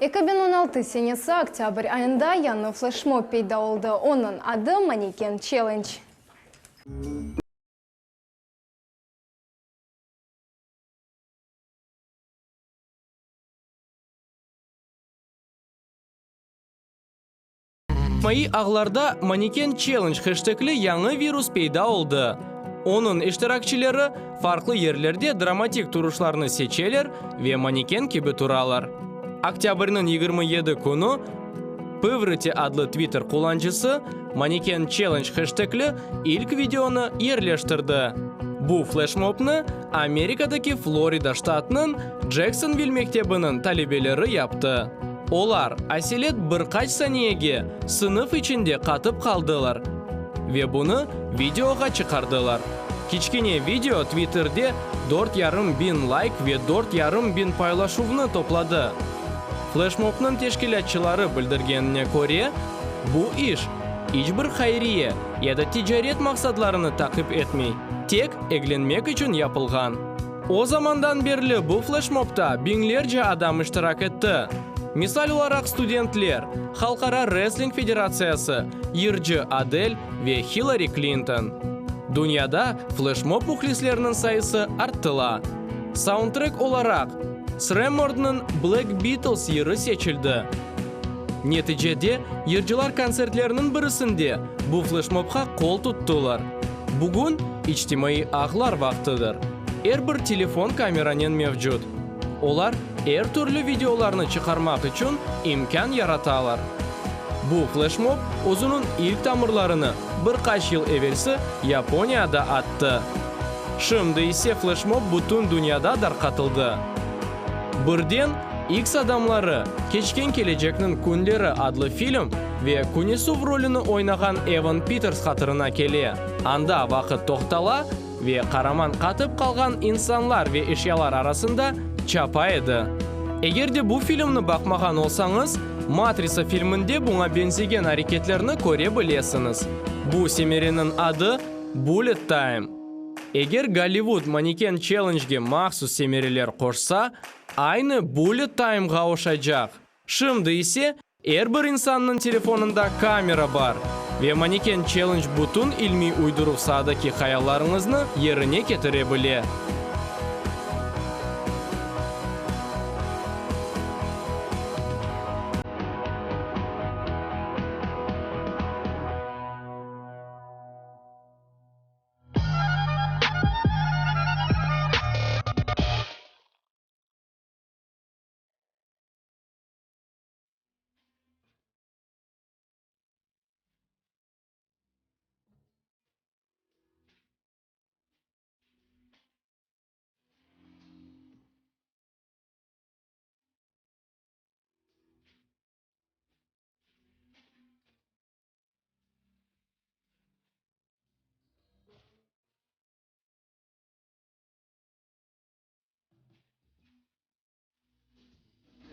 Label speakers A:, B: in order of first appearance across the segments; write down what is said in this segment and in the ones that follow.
A: 2016 senesi oktyabr ayında yanı flashmob peyda oldu. Onun adı Mannequin Challenge.
B: Mayı ağlarda Mannequin Challenge hashtagli yanı virüs peyda oldu. Onun iştirakçıları farklı yerlerde dramatik turuşlarını seçerler ve maneken gibi turalar. Oktyabr'ın 27 günü Pıvrıti adlı Twitter kullanıcısı Mannequin Challenge hashtagli ilk videonu yerleştirdi. Bu flashmob'ni Amerika'daki Florida ştatının Jacksonville mektebinin talebeleri yaptı. Olar aselet birkaç saniyege sınıf içinde katıp kaldılar ve bunu videoga çıkardılar. Kichkine video Twitter'de 4,5 bin like ve 4,5 bin paylaşımını topladı. Flashmob'nun teşkilatçıları bildirgenine göre bu iş hiçbir hayriye ya da ticaret maksatlarını takip etmey, tek eğlenmek için yapılgan. O zamandan beri bu flashmob'da binlerce adam iştirak etti. Misal olarak studentler, Halkara Wrestling Federasyası, Yırcı Adele ve Hillary Clinton. Dünyada flashmob muhlislerinin sayısı arttıla. Soundtrack olarak Sremord'un Black Beatles yeri seçildi. Neticede yırcılar konsertlerinin birisinde bu flashmob'a kol tuttular. Bugün içtimai ağlar vaktidir. Her bir telefon kameranın mevcut. Olar her türlü videolarını çıkarmak için imkan yaratalar. Bu flashmob o'zining ilk tamirlarini birkaç yıl evvelsi Yaponiyada attı. Şimdi ise flashmob butun dünyada tarqatildi. Birden X adamları Kechken Kelajekning kunlari adlı film ve Kunisov rolünü oynagan Evan Peters hatırına kele. Anda vaqt to'xtala ve qaraman qatıp kalgan insanlar ve eşyalar arasında çapa edi. Eğer de bu filmni bakmagan olsanız, Matrisa filminde buna benzeyen hareketlerini görebilirsiniz. Bu semerinin adı Bullet Time. Eğer Hollywood Mannequin Challenge'ge maxsus semereler koşsa, aynı Bullet Time'ga oşacak. Şimdi ise her bir insanın telefonunda kamera var ve Mannequin Challenge bütün ilmi uydurup sahadaki hayallarınızı yerine getirebilir.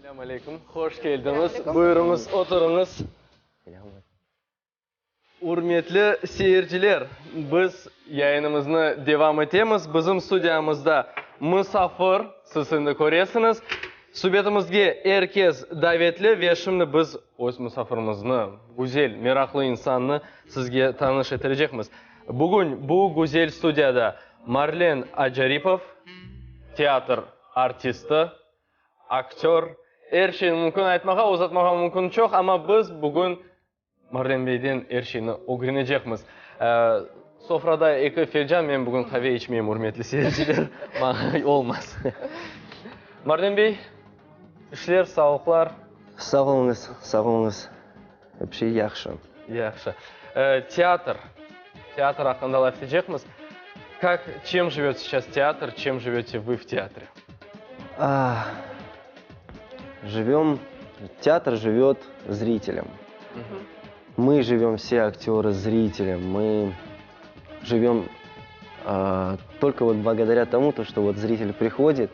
B: Selamünaleyküm, hoş geldiniz. Buyurunuz, oturunuz. Hürmetli seyirciler, biz yayınımızı devam etemiz. Bizim stüdyamızda misafir, siz şimdi görüyorsunuz. Suhbetimizge herkes davetli ve şimdi biz öz misafirimizni, güzel, meraklı insanını sizge tanış ettirecekmiz. Bugün bu güzel stüdyada Marlen Ajaripov, teatr artisti, aktör, her şeyini mümkün aytmağa, uzatmağa mümkün çok ama biz bugün Marlen Bey'den her şeyini öğrenecekmiz. Sofrada iki fincan, ben bugün kahve içmeyeyim hürmetli seyirciler. Olmaz. Marlen Bey, işler, sağlıklar.
C: Sağ olunuz. Hep şey yaxşı.
B: Yaxşı. Театр hakkında laf edecekmiz. Чем живет сейчас театр, чем живете вы в театре?
C: Театр живет зрителем. Мы живем все актеры зрителем. Мы живем только вот благодаря тому, что вот зритель приходит,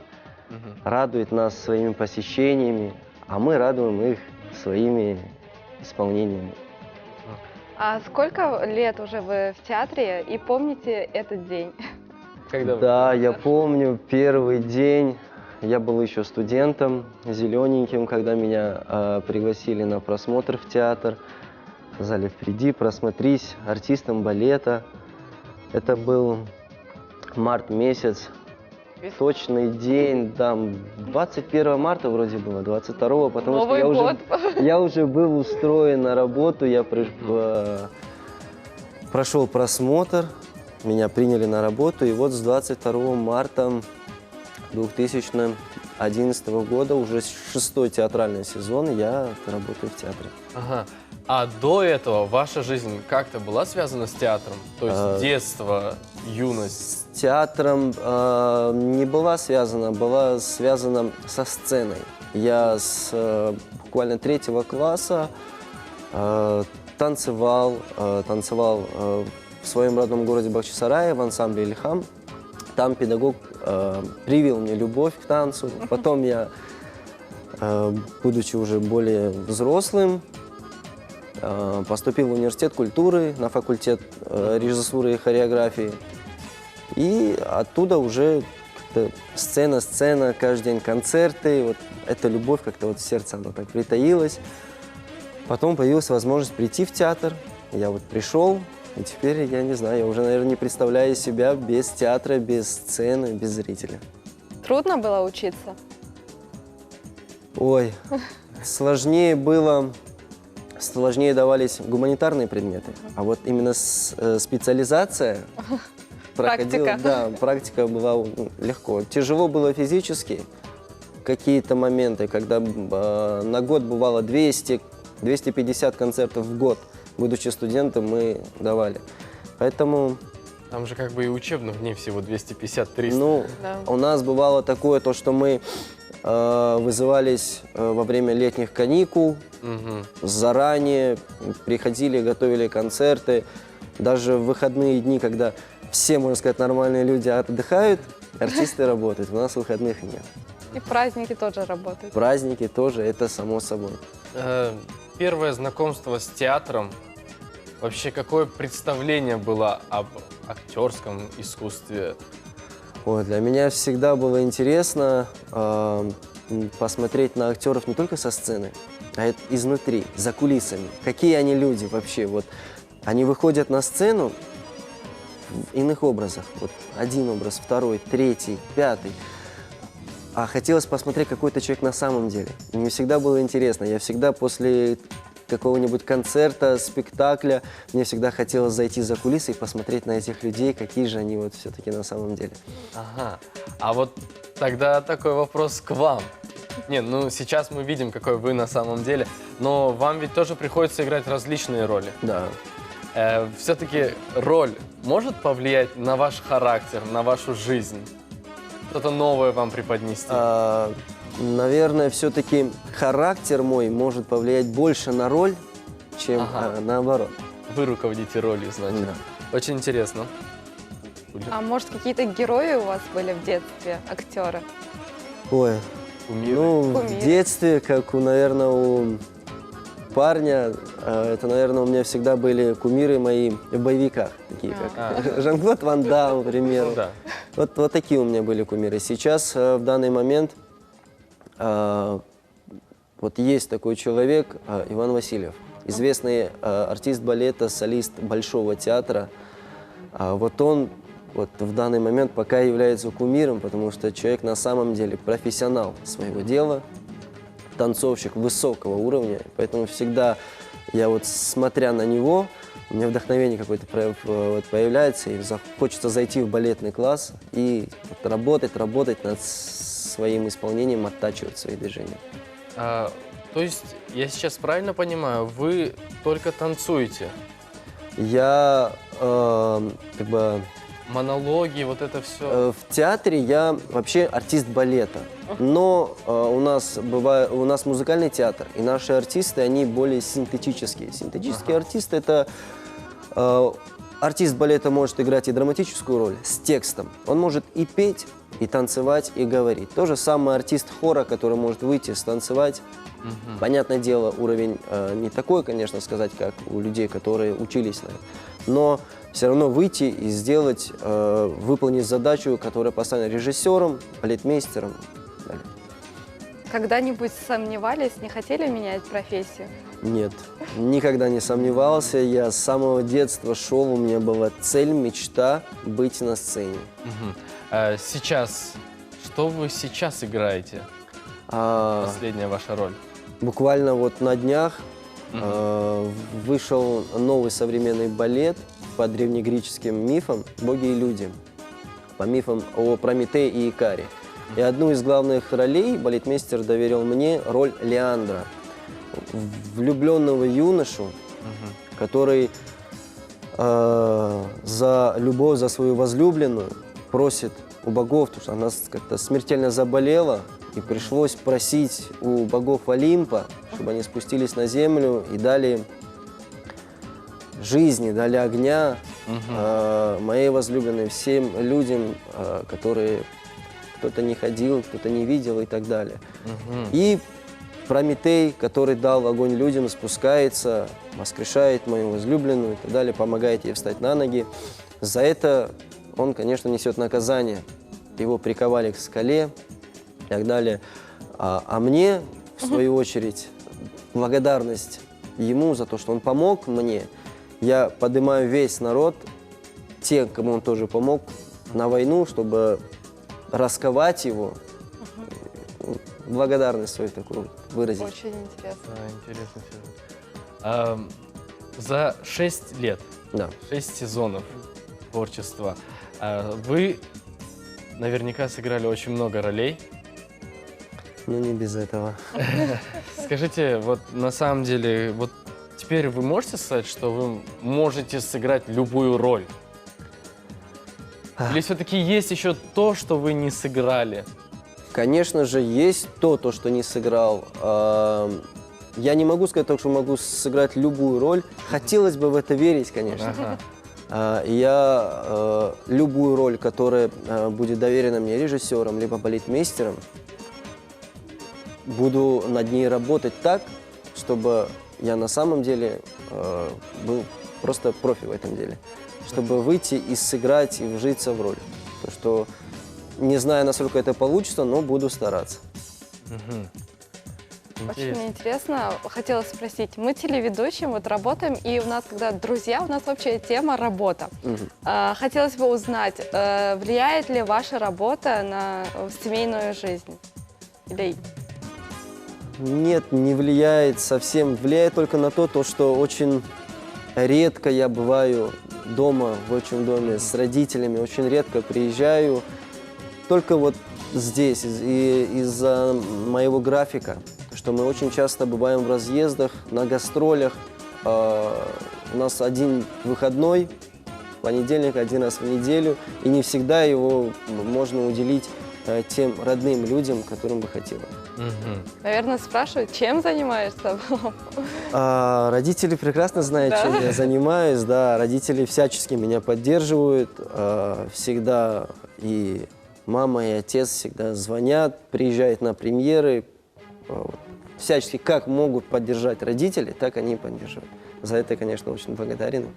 C: радует нас своими посещениями, а мы радуем их своими исполнениями.
D: А сколько лет уже вы в театре и помните этот день?
C: Да, я помню первый день. я был еще студентом, зелененьким, когда меня пригласили на просмотр в театр. Сказали, приди, просмотрись артистом балета. Это был март месяц, точный день, там, 21 марта вроде было, 22, потому
D: Новый
C: что
D: год.
C: я уже был устроен на работу, я прошел просмотр, меня приняли на работу, и вот с 22 марта 2011 года, уже 6-й театральный сезон, я работаю в театре.
E: Ага. А до этого ваша жизнь как-то была связана с театром? То есть детство, юность?
C: С театром не была связана со сценой. Я с буквально 3-го класса танцевал в своем родном городе Бахчисарае в ансамбле «Ильхам». Там педагог привил мне любовь к танцу. Потом я, будучи уже более взрослым, поступил в университет культуры на факультет режиссуры и хореографии. И оттуда уже как-то сцена, каждый день концерты. Вот эта любовь как-то вот в сердце она так притаилась. Потом появилась возможность прийти в театр. Я вот пришел, и теперь, я не знаю, я уже, наверное, не представляю себя без театра, без сцены, без зрителя.
D: Трудно было учиться?
C: Ой, сложнее давались гуманитарные предметы, а вот именно практика. Да, практика была легко. Тяжело было физически, какие-то моменты, когда на год бывало 200-250 концертов в год, будучи студентом, мы давали. Поэтому...
E: Там же как бы и учебных дней всего 250-300.
C: Ну,
D: Да.
C: у нас бывало такое, то, что мы вызывались во время летних каникул, заранее приходили, готовили концерты. Даже в выходные дни, когда все, можно сказать, нормальные люди отдыхают, артисты работают. У нас выходных нет.
D: И праздники тоже работают.
C: Праздники тоже, это само собой.
E: Первое знакомство с театром. Вообще, какое представление было об актерском искусстве?
C: Ой, для меня всегда было интересно посмотреть на актеров не только со сцены, а изнутри, за кулисами. Какие они люди вообще. Вот, они выходят на сцену в иных образах. Вот один образ, второй, третий, пятый. А хотелось посмотреть, какой то человек на самом деле. И мне всегда было интересно. Я всегда после какого-нибудь концерта, спектакля, мне всегда хотелось зайти за кулисы и посмотреть на этих людей, какие же они вот все-таки на самом деле.
E: Ага. А вот тогда такой вопрос к вам. Не, ну сейчас мы видим, какой вы на самом деле, но вам ведь тоже приходится играть различные роли.
C: Да.
E: Все-таки роль может повлиять на ваш характер, на вашу жизнь? Что-то новое вам преподнести?
C: Наверное, все-таки характер мой может повлиять больше на роль, чем наоборот.
E: Вы руководите ролью, значит.
C: Да.
E: Очень интересно.
D: А может, какие-то герои у вас были в детстве, актеры?
C: Ой,
E: Кумиры.
C: ну, в
D: Кумиры.
C: детстве, как, наверное, у парня, это, наверное, у меня всегда были кумиры мои в боевиках, такие как Жан-Клод Ван Дамм, к примеру.
E: Да.
C: Вот такие у меня были кумиры. Сейчас, в данный момент, вот есть такой человек, Иван Васильев, известный артист балета, солист Большого театра. Вот он вот в данный момент пока является кумиром, потому что человек на самом деле профессионал своего дела, танцовщик высокого уровня, поэтому всегда я вот, смотря на него, у меня вдохновение какое-то появляется, и хочется зайти в балетный класс и вот работать над своим исполнением, оттачивать свои движения.
E: То есть, я сейчас правильно понимаю, вы только танцуете?
C: Я как бы...
E: Монологи, вот это все?
C: В театре я вообще артист балета, но у нас музыкальный театр, и наши артисты, они более синтетические. Синтетический артист – это артист балета может играть и драматическую роль с текстом. Он может и петь, и танцевать, и говорить. То же самое артист хора, который может выйти, станцевать. Понятное дело, уровень не такой, конечно, сказать, как у людей, которые учились на это. Но все равно выйти и сделать, выполнить задачу, которая поставлена режиссером, балетмейстером.
D: Когда-нибудь сомневались, не хотели менять профессию?
C: Нет, никогда не сомневался. Я с самого детства шел, у меня была цель, мечта быть на сцене.
E: Мгм. Сейчас, что вы сейчас играете?
C: А,
E: Последняя ваша роль.
C: буквально вот на днях вышел новый современный балет по древнегреческим мифам «Боги и люди», по мифам о Прометее и Икаре. И одну из главных ролей балетмейстер доверил мне роль Леандра, влюбленного юношу, который за любовь, за свою возлюбленную просит у богов, потому что она как-то смертельно заболела, и пришлось просить у богов Олимпа, чтобы они спустились на землю и дали жизни, дали огня моей возлюбленной, всем людям, которые кто-то не ходил, кто-то не видел и так далее. И Прометей, который дал огонь людям, спускается, воскрешает мою возлюбленную и так далее, помогает ей встать на ноги. За это он, конечно, несет наказание. Его приковали к скале и так далее. А мне, в свою очередь, благодарность ему за то, что он помог мне. Я поднимаю весь народ, те, кому он тоже помог, на войну, чтобы расковать его, благодарность свою такую выразить.
D: Очень интересно.
E: Да, интересный сюжет. За 6 лет,
C: Да.
E: 6 сезонов творчества, вы наверняка сыграли очень много ролей.
C: Ну, не без этого.
E: Скажите, вот на самом деле, вот теперь вы можете сказать, что вы можете сыграть любую роль? Или все-таки есть еще то, что вы не сыграли?
C: Конечно же, есть то, что не сыграл. Я не могу сказать, что могу сыграть любую роль. Хотелось бы в это верить, конечно.
E: Ага.
C: Я любую роль, которая будет доверена мне режиссером, либо балетмейстером, буду над ней работать так, чтобы я на самом деле был просто профи в этом деле. Чтобы выйти и сыграть, и вжиться в роль. То, что не знаю, насколько это получится, но буду стараться.
D: Очень интересно. Хотела спросить, мы телеведущие, вот работаем, и у нас, когда друзья, у нас общая тема работа. Хотелось бы узнать, влияет ли ваша работа на семейную жизнь? Или
C: Нет, не влияет совсем. Влияет только на то, что очень редко я бываю дома, в отчим доме, с родителями. Очень редко приезжаю. Только вот здесь, из-за моего графика, что мы очень часто бываем в разъездах, на гастролях. У нас один выходной, понедельник, один раз в неделю, и не всегда его можно уделить тем родным людям, которым бы хотелось.
D: наверное, спрашивают, чем занимаешься?
C: Родители прекрасно знают,
D: Да?
C: чем я занимаюсь. Да, родители всячески меня поддерживают. Всегда и мама, и отец всегда звонят, приезжают на премьеры. Всячески как могут поддержать родители, так они и поддерживают. За это, конечно, очень благодарен.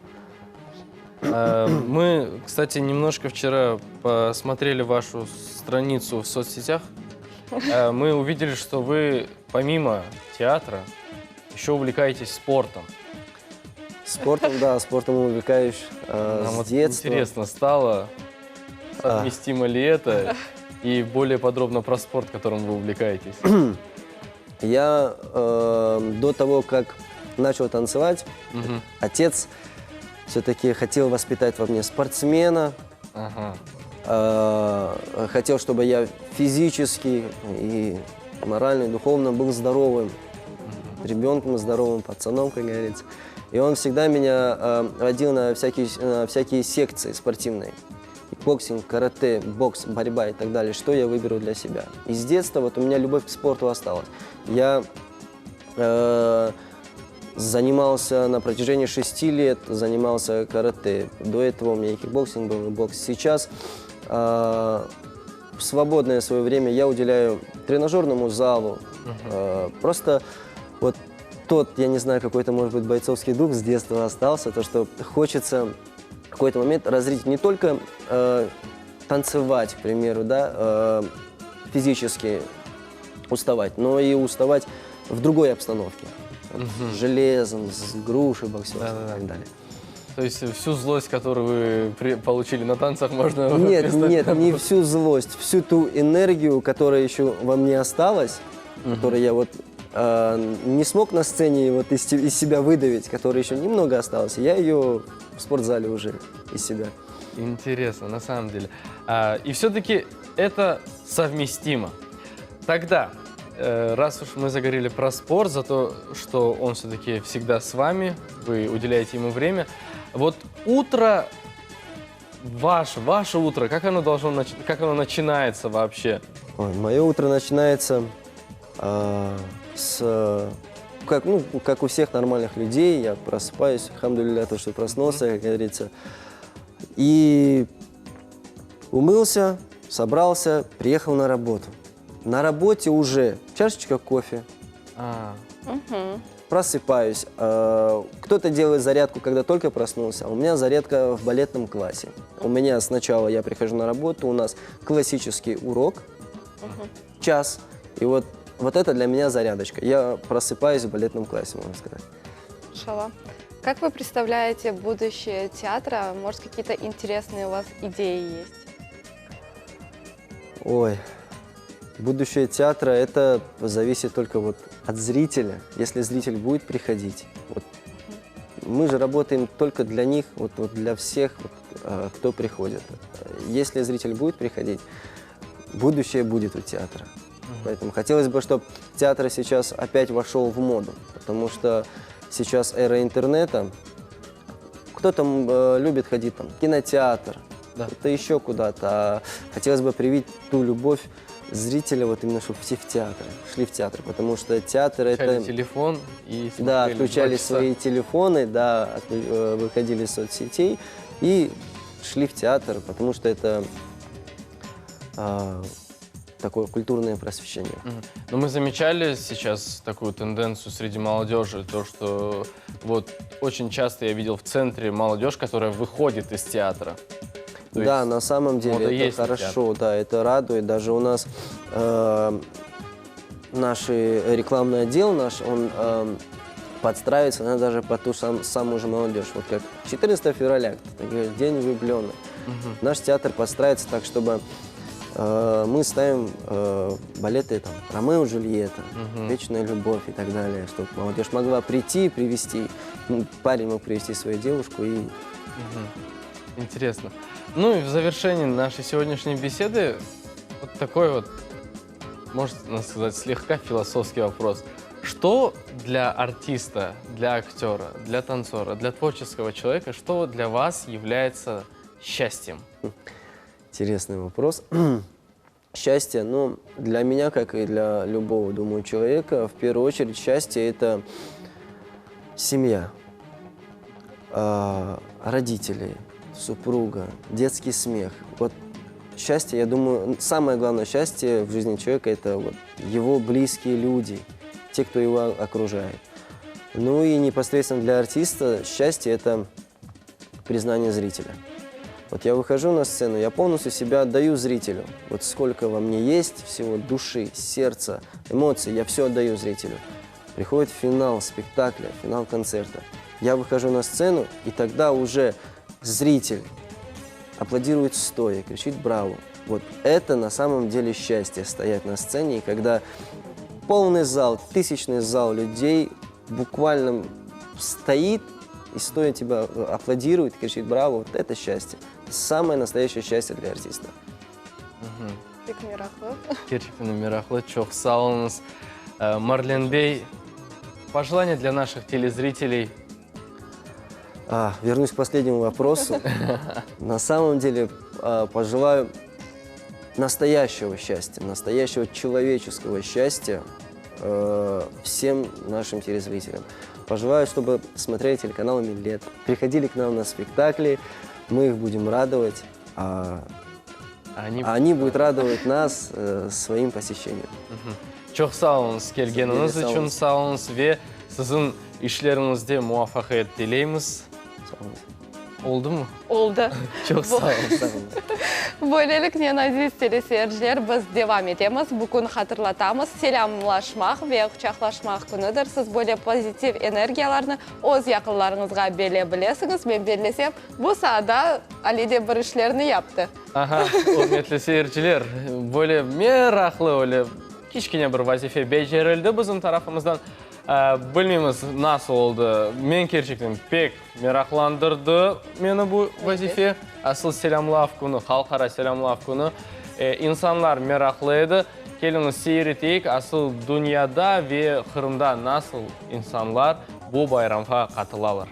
E: Мы, кстати, немножко вчера посмотрели вашу страницу в соцсетях. Мы увидели, что вы помимо театра еще увлекаетесь спортом.
C: Спортом, да, спортом увлекаюсь
E: Нам
C: с
E: вот
C: детства.
E: интересно стало, совместимо ли это, и более подробно про спорт, которым вы увлекаетесь.
C: Я до того, как начал танцевать,
E: Мгм.
C: отец все-таки хотел воспитать во мне спортсмена,
E: Ага.
C: хотел, чтобы я физически и морально, и духовно был здоровым ребенком, здоровым пацаном, как говорится. И он всегда меня водил на всякие секции спортивные. Боксинг, карате, бокс, борьба и так далее. Что я выберу для себя. И с детства вот у меня любовь к спорту осталась. Я занимался на протяжении 6 лет, занимался карате. До этого у меня и кикбоксинг был, и бокс. Сейчас в свободное свое время я уделяю тренажерному залу. Просто вот тот, я не знаю, какой-то, может быть, бойцовский дух с детства остался, то, что хочется в какой-то момент развить не только танцевать, к примеру, да, физически уставать, но и уставать в другой обстановке. С железом, с грушей, боксером и так далее.
E: То есть всю злость, которую вы получили на танцах, можно...
C: Нет, не всю злость, всю ту энергию, которая еще во мне осталась, которую я вот не смог на сцене вот из себя выдавить, которая еще немного осталась, я ее в спортзале уже из себя.
E: Интересно, на самом деле. И все-таки это совместимо. Тогда, раз уж мы заговорили про спорт, за то, что он все-таки всегда с вами, вы уделяете ему время, вот утро, ваше утро, как оно начинается вообще?
C: Ой, мое утро начинается как у всех нормальных людей, я просыпаюсь, алхамдулилля, то, что проснулся, как говорится, и умылся, собрался, приехал на работу. На работе уже чашечка кофе, просыпаюсь. Кто-то делает зарядку, когда только проснулся, а у меня зарядка в балетном классе. У меня сначала я прихожу на работу, у нас классический урок, час, и вот это для меня зарядочка. Я просыпаюсь в балетном классе, можно сказать.
D: Шала. Как вы представляете будущее театра? Может, какие-то интересные у вас идеи есть?
C: Ой, будущее театра, это зависит только вот от зрителя. Если зритель будет приходить, вот, мы же работаем только для них, вот для всех, кто приходит. Если зритель будет приходить, будущее будет у театра. Поэтому хотелось бы, чтобы театр сейчас опять вошел в моду, потому что сейчас эра интернета. Кто-то любит ходить там, в кинотеатр, кто-то еще куда-то. А хотелось бы привить ту любовь зрителя, вот именно, чтобы все в театр, шли в театр, потому что театр
E: Включали
C: это...
E: телефон и смотрели
C: Да, отключали
E: 2 часа.
C: свои телефоны, да, выходили из соцсетей и шли в театр, потому что это такое культурное просвещение.
E: Но мы замечали сейчас такую тенденцию среди молодежи, то, что вот очень часто я видел в центре молодежь, которая выходит из театра. То
C: Да,
E: есть
C: на самом деле
E: мода
C: это
E: есть на
C: хорошо, да, это радует. Даже у нас наш рекламный отдел, он подстраивается, даже под ту самую же молодежь. Вот как 14 февраля, День влюбленных. Наш театр подстраивается так, чтобы мы ставим балеты там «Ромео и Джульетта», «Вечная любовь» и так далее, чтобы молодежь могла прийти, привести, парень мог привести свою девушку и...
E: Интересно. Ну и в завершении нашей сегодняшней беседы вот такой вот, можно сказать, слегка философский вопрос. Что для артиста, для актера, для танцора, для творческого человека, что для вас является счастьем?
C: Интересный вопрос. Счастье, ну, для меня, как и для любого, думаю, человека, в первую очередь счастье – это семья, родители, супруга, детский смех. Вот счастье, я думаю, самое главное счастье в жизни человека – это вот его близкие люди, те, кто его окружает. Ну и непосредственно для артиста счастье – это признание зрителя. Вот я выхожу на сцену, я полностью себя отдаю зрителю. Вот сколько во мне есть всего души, сердца, эмоций, я все отдаю зрителю. Приходит финал спектакля, финал концерта. Я выхожу на сцену, и тогда уже зритель аплодирует стоя, кричит «Браво!». Вот это на самом деле счастье, стоять на сцене, и когда полный зал, тысячный зал людей буквально стоит и стоя тебя аплодирует, кричит «Браво!», вот это счастье. Самое настоящее счастье для артиста.
E: Gerçekten Miracle, çok sağ olunuz. Марлен Бей, пожелания для наших телезрителей.
C: Вернусь к последнему вопросу. На самом деле пожелаю настоящего счастья, настоящего человеческого счастья всем нашим телезрителям. Пожелаю, чтобы смотрели телеканал «Миллет», приходили к нам на спектакли, мы их будем радовать, а они будут радовать нас своим посещением.
E: Çok sağ olunuz gelgeniniz için, sağ olunuz ve sizin işlerinizde muvaffakiyet dileyimiz. Oldu mu?
D: Oldu.
E: Çok sağ olun.
D: Böylelik не надеюсь, телесерджер, біз девам етеміз. Бүгін хатırlatамыз. Селямлашмақ ве құшақлашмақ күнідір. Сіз более позитив энергияларны өз яқынларыңызға беле білесіңіз. Мен белесем, бұл саада Алиде бір ішлеріні yaptı.
E: Ага, құрметті сeyirciler, böyle мерақлы, кішкене бір вазифе бейжерілді біздің тарафымыздан. Білмейміз, насыл олды. Мен керчектен пек мерақландырды мені бұл вазифе. Асыл селямлав күні, халқара селямлав күні. İnsanlar мерақлы еді. Келіңіз сейретейік, асыл дүнияда ве Қырымда насыл insanlar бұл байрамға қатылалар.